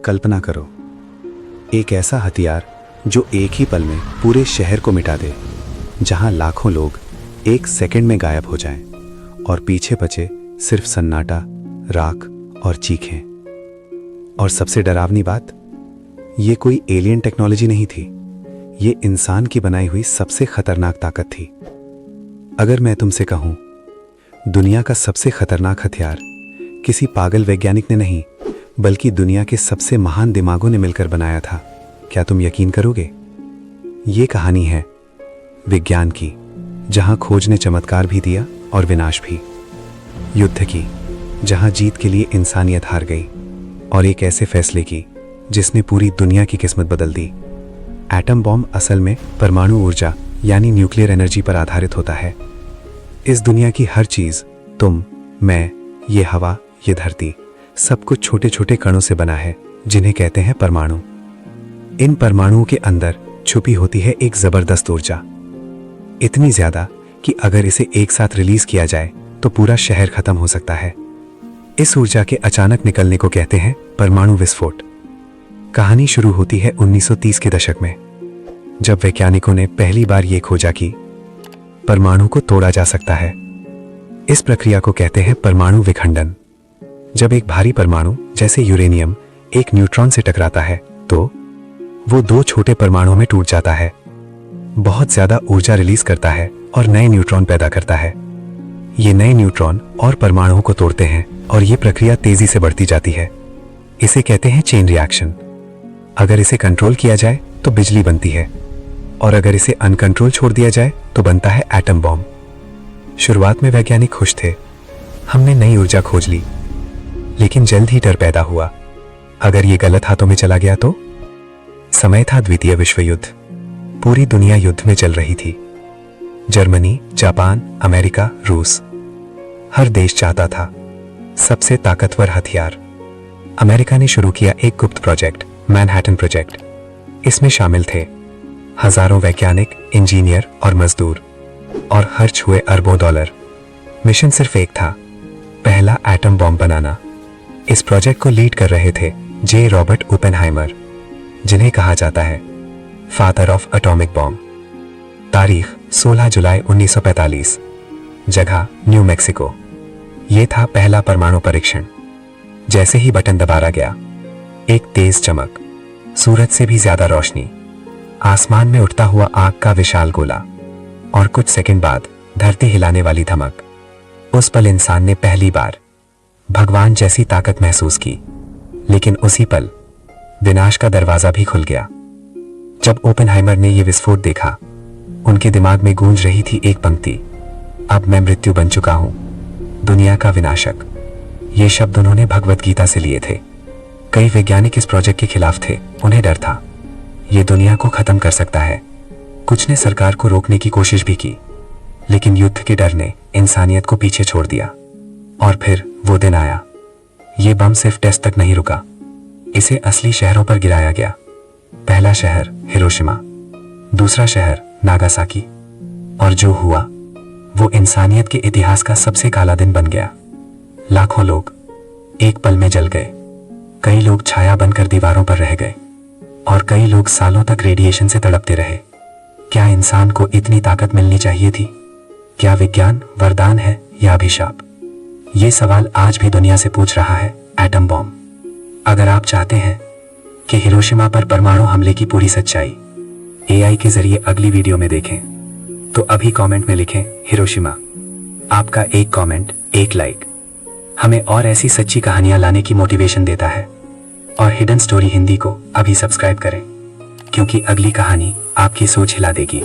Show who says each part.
Speaker 1: कल्पना करो, एक ऐसा हथियार जो एक ही पल में पूरे शहर को मिटा दे, जहां लाखों लोग एक सेकंड में गायब हो जाएं और पीछे बचे सिर्फ सन्नाटा, राख और चीखें। और सबसे डरावनी बात, ये कोई एलियन टेक्नोलॉजी नहीं थी, ये इंसान की बनाई हुई सबसे खतरनाक ताकत थी। अगर मैं तुमसे कहूं, दुनिया का सबसे खतरनाक हथियार किसी पागल वैज्ञानिक ने नहीं, बल्कि दुनिया के सबसे महान दिमागों ने मिलकर बनाया था, क्या तुम यकीन करोगे? ये कहानी है विज्ञान की, जहां खोज ने चमत्कार भी दिया और विनाश भी। युद्ध की, जहां जीत के लिए इंसानियत हार गई, और एक ऐसे फैसले की जिसने पूरी दुनिया की किस्मत बदल दी। एटम बॉम्ब असल में परमाणु ऊर्जा यानी न्यूक्लियर एनर्जी पर आधारित होता है। इस दुनिया की हर चीज, तुम, मैं, ये हवा, ये धरती, सब कुछ छोटे छोटे कणों से बना है, जिन्हें कहते हैं परमाणु। इन परमाणुओं के अंदर छुपी होती है एक जबरदस्त ऊर्जा, इतनी ज्यादा कि अगर इसे एक साथ रिलीज किया जाए तो पूरा शहर खत्म हो सकता है। इस ऊर्जा के अचानक निकलने को कहते हैं परमाणु विस्फोट। कहानी शुरू होती है 1930 के दशक में, जब वैज्ञानिकों ने पहली बार यह खोजा कि परमाणु को तोड़ा जा सकता है। इस प्रक्रिया को कहते हैं परमाणु विखंडन। जब एक भारी परमाणु जैसे यूरेनियम एक न्यूट्रॉन से टकराता है तो वो दो छोटे परमाणुओं में टूट जाता है, बहुत ज्यादा ऊर्जा रिलीज करता है और नए न्यूट्रॉन पैदा करता है। ये नए न्यूट्रॉन और परमाणुओं को तोड़ते हैं और ये प्रक्रिया तेजी से बढ़ती जाती है। इसे कहते हैं चेन रिएक्शन। अगर इसे कंट्रोल किया जाए तो बिजली बनती है, और अगर इसे अनकंट्रोल छोड़ दिया जाए तो बनता है एटम बॉम्ब। शुरुआत में वैज्ञानिक खुश थे, हमने नई ऊर्जा खोज ली, लेकिन जल्द ही डर पैदा हुआ, अगर ये गलत हाथों में चला गया तो? समय था द्वितीय विश्व युद्ध। पूरी दुनिया युद्ध में चल रही थी। जर्मनी, जापान, अमेरिका, रूस, हर देश चाहता था सबसे ताकतवर हथियार। अमेरिका ने शुरू किया एक गुप्त प्रोजेक्ट, मैनहट्टन प्रोजेक्ट। इसमें शामिल थे हजारों वैज्ञानिक, इंजीनियर और मजदूर, और खर्च हुए अरबों डॉलर। मिशन सिर्फ एक था, पहला एटम बॉम्ब बनाना। इस प्रोजेक्ट को लीड कर रहे थे जे रॉबर्ट ओपेनहाइमर, जिन्हें कहा जाता है फादर ऑफ एटॉमिक बॉम्ब। तारीख 16 जुलाई 1945, जगह न्यू मैक्सिको। यह था पहला परमाणु परीक्षण। जैसे ही बटन दबाया गया, एक तेज चमक, सूरज से भी ज्यादा रोशनी, आसमान में उठता हुआ आग का विशाल गोला, और कुछ सेकंड बाद धरती हिलाने वाली धमक। उस पल इंसान ने पहली बार भगवान जैसी ताकत महसूस की। लेकिन उसी पल विनाश का दरवाजा भी खुल गया। जब ओपेनहाइमर ने यह विस्फोट देखा, उनके दिमाग में गूंज रही थी एक पंक्ति, अब मैं मृत्यु बन चुका हूं, दुनिया का विनाशक। ये शब्द उन्होंने भगवत गीता से लिए थे। कई वैज्ञानिक इस प्रोजेक्ट के खिलाफ थे, उन्हें डर था ये दुनिया को खत्म कर सकता है। कुछ ने सरकार को रोकने की कोशिश भी की, लेकिन युद्ध के डर ने इंसानियत को पीछे छोड़ दिया। और फिर वो दिन आया। ये बम सिर्फ टेस्ट तक नहीं रुका, इसे असली शहरों पर गिराया गया। पहला शहर हिरोशिमा, दूसरा शहर नागासाकी, और जो हुआ वो इंसानियत के इतिहास का सबसे काला दिन बन गया। लाखों लोग एक पल में जल गए, कई लोग छाया बनकर दीवारों पर रह गए, और कई लोग सालों तक रेडिएशन से तड़पते रहे। क्या इंसान को इतनी ताकत मिलनी चाहिए थी? क्या विज्ञान वरदान है या अभिशाप? ये सवाल आज भी दुनिया से पूछ रहा है एटम बॉम्ब। अगर आप चाहते हैं कि हिरोशिमा पर परमाणु हमले की पूरी सच्चाई एआई के जरिए अगली वीडियो में देखें, तो अभी कमेंट में लिखें हिरोशिमा। आपका एक कमेंट, एक लाइक हमें और ऐसी सच्ची कहानियां लाने की मोटिवेशन देता है। और हिडन स्टोरी हिंदी को अभी सब्सक्राइब करें, क्योंकि अगली कहानी आपकी सोच हिला देगी।